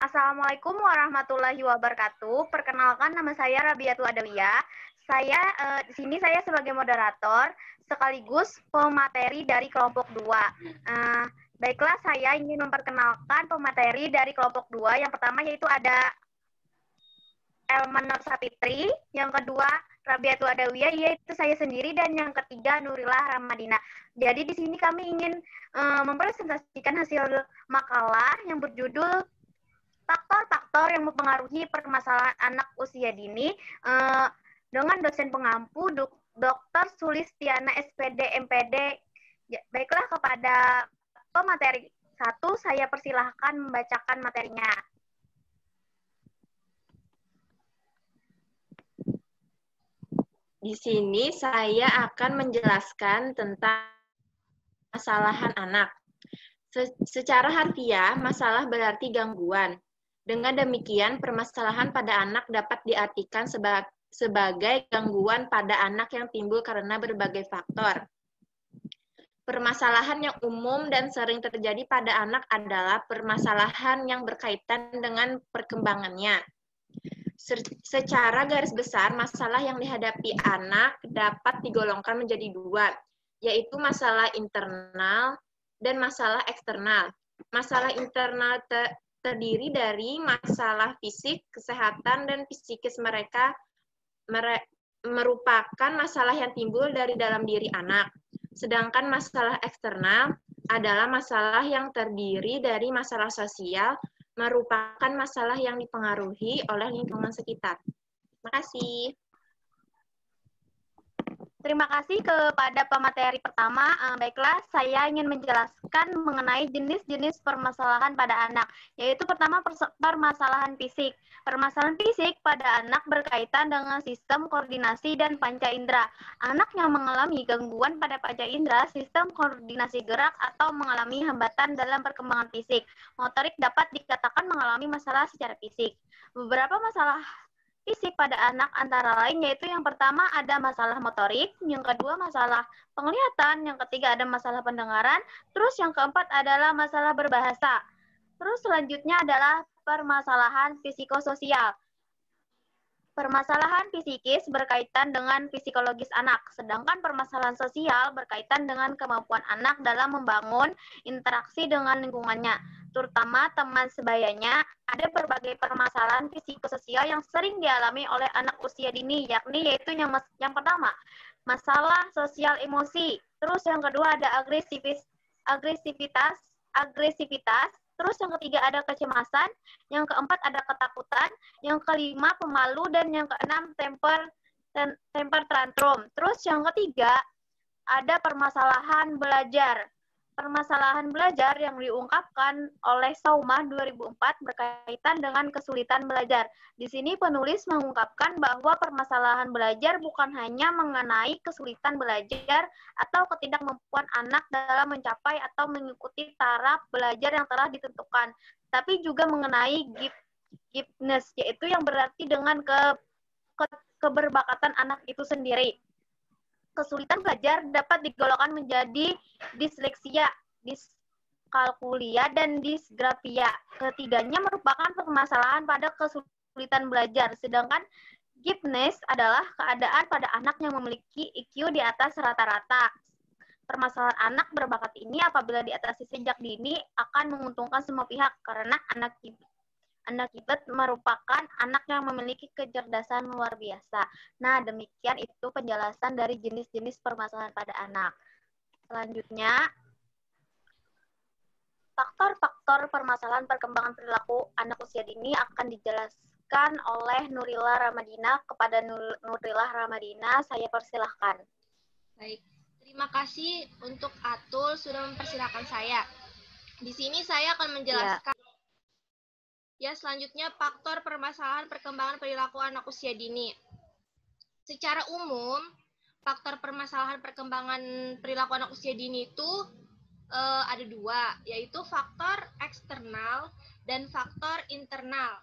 Assalamualaikum warahmatullahi wabarakatuh. Perkenalkan, nama saya Rabiatul Adawiyah. Di sini saya sebagai moderator sekaligus pemateri dari kelompok 2. Baiklah, saya ingin memperkenalkan pemateri dari kelompok 2. Yang pertama yaitu ada Elman Nur Sapitri, yang kedua Rabiatul Adawiyah, yaitu saya sendiri, dan yang ketiga Nurillah Ramadina. Jadi di sini kami ingin mempresentasikan hasil makalah yang berjudul faktor-faktor yang mempengaruhi permasalahan anak usia dini dengan dosen pengampu Dr. Sulistiana SPD MPD. Ya, baiklah, kepada pemateri 1 saya persilahkan membacakan materinya. Di sini saya akan menjelaskan tentang permasalahan anak. Secara harfiah, masalah berarti gangguan. Dengan demikian, permasalahan pada anak dapat diartikan sebagai gangguan pada anak yang timbul karena berbagai faktor. Permasalahan yang umum dan sering terjadi pada anak adalah permasalahan yang berkaitan dengan perkembangannya. Secara garis besar, masalah yang dihadapi anak dapat digolongkan menjadi 2, yaitu masalah internal dan masalah eksternal. Masalah internal terdiri dari masalah fisik, kesehatan, dan psikis mereka merupakan masalah yang timbul dari dalam diri anak. Sedangkan masalah eksternal adalah masalah yang terdiri dari masalah sosial, merupakan masalah yang dipengaruhi oleh lingkungan sekitar. Terima kasih. Terima kasih kepada pemateri pertama. Baiklah, saya ingin menjelaskan mengenai jenis-jenis permasalahan pada anak, yaitu pertama permasalahan fisik. Permasalahan fisik pada anak berkaitan dengan sistem koordinasi dan panca indera. Anak yang mengalami gangguan pada panca indera, sistem koordinasi gerak, atau mengalami hambatan dalam perkembangan fisik, motorik dapat dikatakan mengalami masalah secara fisik. Beberapa masalah fisik pada anak antara lain yaitu yang pertama ada masalah motorik, yang kedua masalah penglihatan, yang ketiga ada masalah pendengaran, terus yang keempat adalah masalah berbahasa. Terus selanjutnya adalah permasalahan psikososial. Permasalahan psikis berkaitan dengan psikologis anak, sedangkan permasalahan sosial berkaitan dengan kemampuan anak dalam membangun interaksi dengan lingkungannya, terutama teman sebayanya. Ada berbagai permasalahan psikososial yang sering dialami oleh anak usia dini, yaitu yang pertama, masalah sosial emosi. Terus yang kedua ada agresivitas, terus yang ketiga ada kecemasan, yang keempat ada ketakutan, yang kelima pemalu, dan yang keenam temper tantrum. Terus yang ketiga ada permasalahan belajar. Permasalahan belajar yang diungkapkan oleh Sauma 2004 berkaitan dengan kesulitan belajar. Di sini penulis mengungkapkan bahwa permasalahan belajar bukan hanya mengenai kesulitan belajar atau ketidakmampuan anak dalam mencapai atau mengikuti taraf belajar yang telah ditentukan, tapi juga mengenai giftedness, yaitu yang berarti dengan keberbakatan anak itu sendiri. Kesulitan belajar dapat digolongkan menjadi disleksia, diskalkulia, dan disgrafia. Ketiganya merupakan permasalahan pada kesulitan belajar, sedangkan giftedness adalah keadaan pada anak yang memiliki IQ di atas rata-rata. Permasalahan anak berbakat ini apabila diatasi sejak dini akan menguntungkan semua pihak, karena anak gifted merupakan anak yang memiliki kecerdasan luar biasa. Nah, demikian itu penjelasan dari jenis-jenis permasalahan pada anak. Selanjutnya, faktor-faktor permasalahan perkembangan perilaku anak usia dini akan dijelaskan oleh Nurillah Ramadina. Kepada Nurillah Ramadina, saya persilahkan. Baik, terima kasih untuk Atul sudah mempersilahkan saya. Di sini saya akan menjelaskan selanjutnya faktor permasalahan perkembangan perilaku anak usia dini. Secara umum, faktor permasalahan perkembangan perilaku anak usia dini itu ada 2, yaitu faktor eksternal dan faktor internal.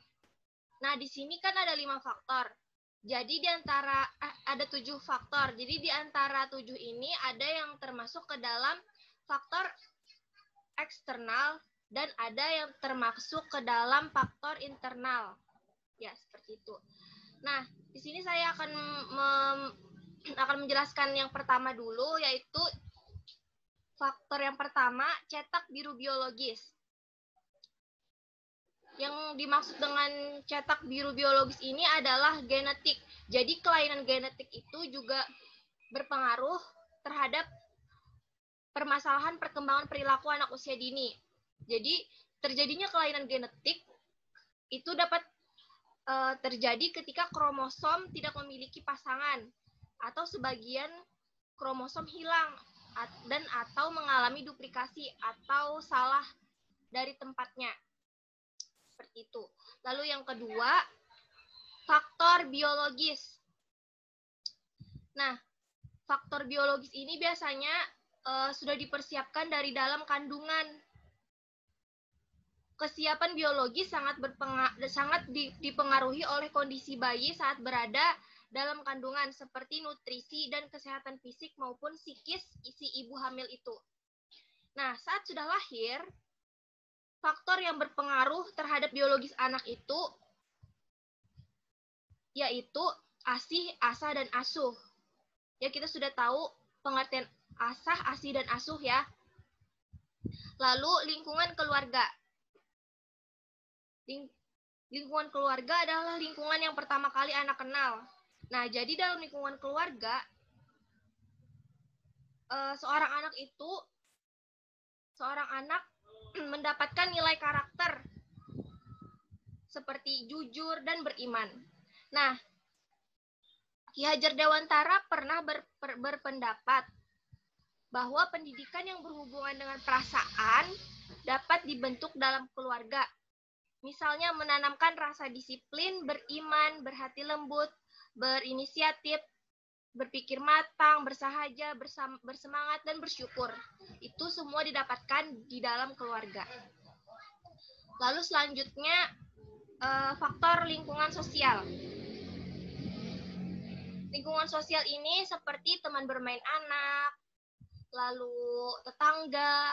Nah, di sini kan ada 5 faktor. Jadi di antara ada 7 faktor. Jadi di antara 7 ini ada yang termasuk ke dalam faktor eksternal dan ada yang termasuk ke dalam faktor internal. Ya, seperti itu. Nah, di sini saya akan menjelaskan yang pertama dulu, yaitu faktor yang pertama, cetak biru biologis. Yang dimaksud dengan cetak biru biologis ini adalah genetik. Jadi kelainan genetik itu juga berpengaruh terhadap permasalahan perkembangan perilaku anak usia dini. Jadi terjadinya kelainan genetik itu dapat terjadi ketika kromosom tidak memiliki pasangan atau sebagian kromosom hilang dan atau mengalami duplikasi atau salah dari tempatnya. Seperti itu. Lalu yang kedua, faktor biologis. Nah, faktor biologis ini biasanya sudah dipersiapkan dari dalam kandungan. Kesiapan biologis sangat dipengaruhi oleh kondisi bayi saat berada dalam kandungan, seperti nutrisi dan kesehatan fisik maupun psikis si ibu hamil itu. Nah, saat sudah lahir, faktor yang berpengaruh terhadap biologis anak itu yaitu ASIH, ASA, dan ASUH. Ya, kita sudah tahu pengertian ASAH, ASI, dan ASUH ya. Lalu lingkungan keluarga. Lingkungan keluarga adalah lingkungan yang pertama kali anak kenal. Nah, jadi dalam lingkungan keluarga, seorang anak mendapatkan nilai karakter seperti jujur dan beriman. Nah, Ki Hajar Dewantara pernah berpendapat bahwa pendidikan yang berhubungan dengan perasaan dapat dibentuk dalam keluarga. Misalnya menanamkan rasa disiplin, beriman, berhati lembut, berinisiatif, berpikir matang, bersahaja, bersemangat, dan bersyukur. Itu semua didapatkan di dalam keluarga. Lalu selanjutnya, faktor lingkungan sosial. Lingkungan sosial ini seperti teman bermain anak, lalu tetangga,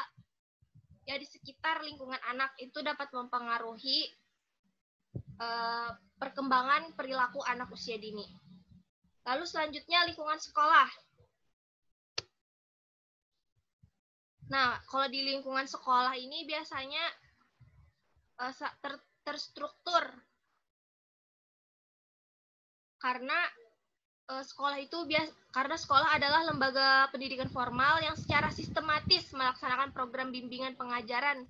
ya di sekitar lingkungan anak itu dapat mempengaruhi perkembangan perilaku anak usia dini. Lalu selanjutnya lingkungan sekolah. Nah, kalau di lingkungan sekolah ini biasanya terstruktur karena sekolah adalah lembaga pendidikan formal yang secara sistematis melaksanakan program bimbingan pengajaran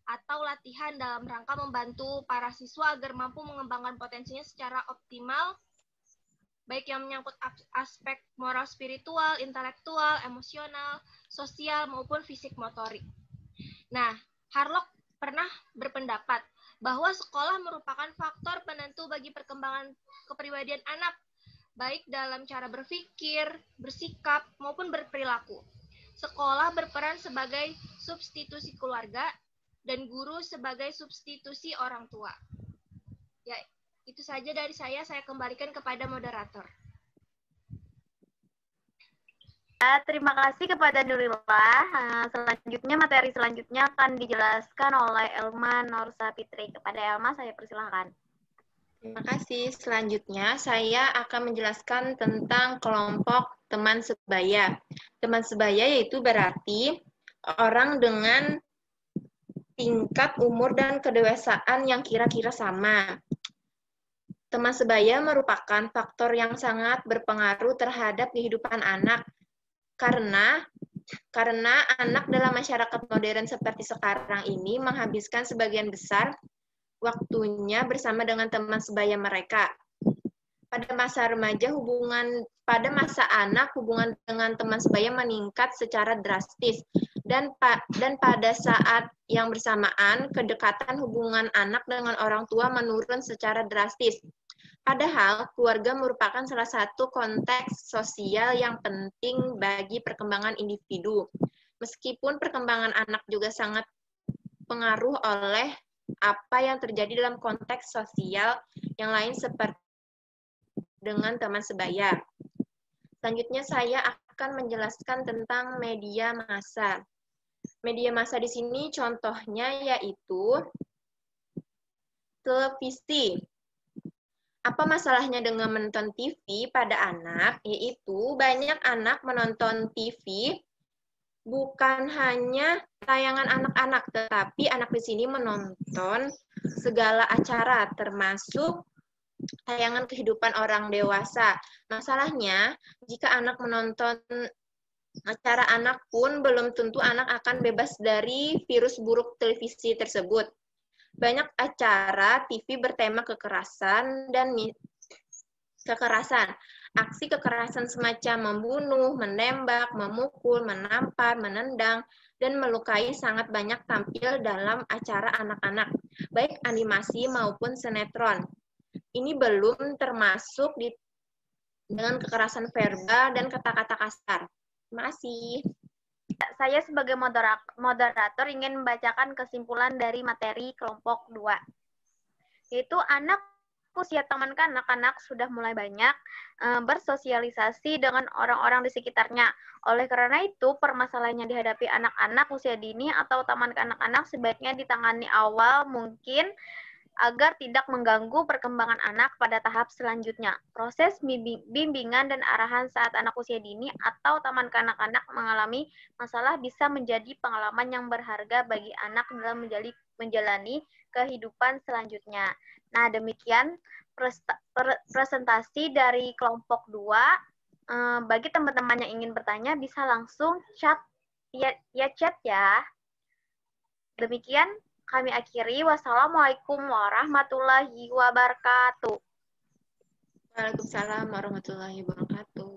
atau latihan dalam rangka membantu para siswa agar mampu mengembangkan potensinya secara optimal, baik yang menyangkut aspek moral spiritual, intelektual, emosional, sosial, maupun fisik motorik. Nah, Harlock pernah berpendapat bahwa sekolah merupakan faktor penentu bagi perkembangan kepribadian anak, baik dalam cara berpikir, bersikap, maupun berperilaku. Sekolah berperan sebagai substitusi keluarga dan guru sebagai substitusi orang tua. Ya, itu saja dari saya kembalikan kepada moderator. Terima kasih kepada Nurullah. Selanjutnya, materi selanjutnya akan dijelaskan oleh Elma Norsapitri. Kepada Elma, saya persilahkan. Terima kasih. Selanjutnya, saya akan menjelaskan tentang kelompok teman sebaya. Teman sebaya yaitu berarti orang dengan tingkat umur dan kedewasaan yang kira-kira sama. Teman sebaya merupakan faktor yang sangat berpengaruh terhadap kehidupan anak, karena anak dalam masyarakat modern seperti sekarang ini menghabiskan sebagian besar waktunya bersama dengan teman sebaya mereka. Pada masa anak, hubungan dengan teman sebaya meningkat secara drastis. Dan pada saat yang bersamaan, kedekatan hubungan anak dengan orang tua menurun secara drastis. Padahal, keluarga merupakan salah satu konteks sosial yang penting bagi perkembangan individu. Meskipun perkembangan anak juga sangat pengaruh oleh apa yang terjadi dalam konteks sosial yang lain seperti dengan teman sebaya. Selanjutnya saya akan menjelaskan tentang media massa. Media massa di sini contohnya yaitu televisi. Apa masalahnya dengan menonton TV pada anak? Yaitu banyak anak menonton TV bukan hanya tayangan anak-anak, tetapi anak di sini menonton segala acara, termasuk tayangan kehidupan orang dewasa. Masalahnya, jika anak menonton acara anak pun, belum tentu anak akan bebas dari virus buruk televisi tersebut. Banyak acara TV bertema kekerasan dan kekerasan. Aksi kekerasan semacam membunuh, menembak, memukul, menampar, menendang, dan melukai sangat banyak tampil dalam acara anak-anak, baik animasi maupun sinetron. Ini belum termasuk dengan kekerasan verbal dan kata-kata kasar. Terima kasih. Saya sebagai moderator ingin membacakan kesimpulan dari materi kelompok 2. Yaitu anak usia taman kanak-kanak sudah mulai banyak bersosialisasi dengan orang-orang di sekitarnya. Oleh karena itu, permasalahan yang dihadapi anak-anak usia dini atau taman kanak-kanak sebaiknya ditangani awal mungkin agar tidak mengganggu perkembangan anak pada tahap selanjutnya. Proses bimbingan dan arahan saat anak usia dini atau taman kanak-kanak mengalami masalah bisa menjadi pengalaman yang berharga bagi anak dalam menjalani kehidupan selanjutnya. Nah, demikian presentasi dari kelompok 2. Bagi teman-teman yang ingin bertanya, bisa langsung chat ya. Demikian kami akhiri. Wassalamualaikum warahmatullahi wabarakatuh. Waalaikumsalam warahmatullahi wabarakatuh.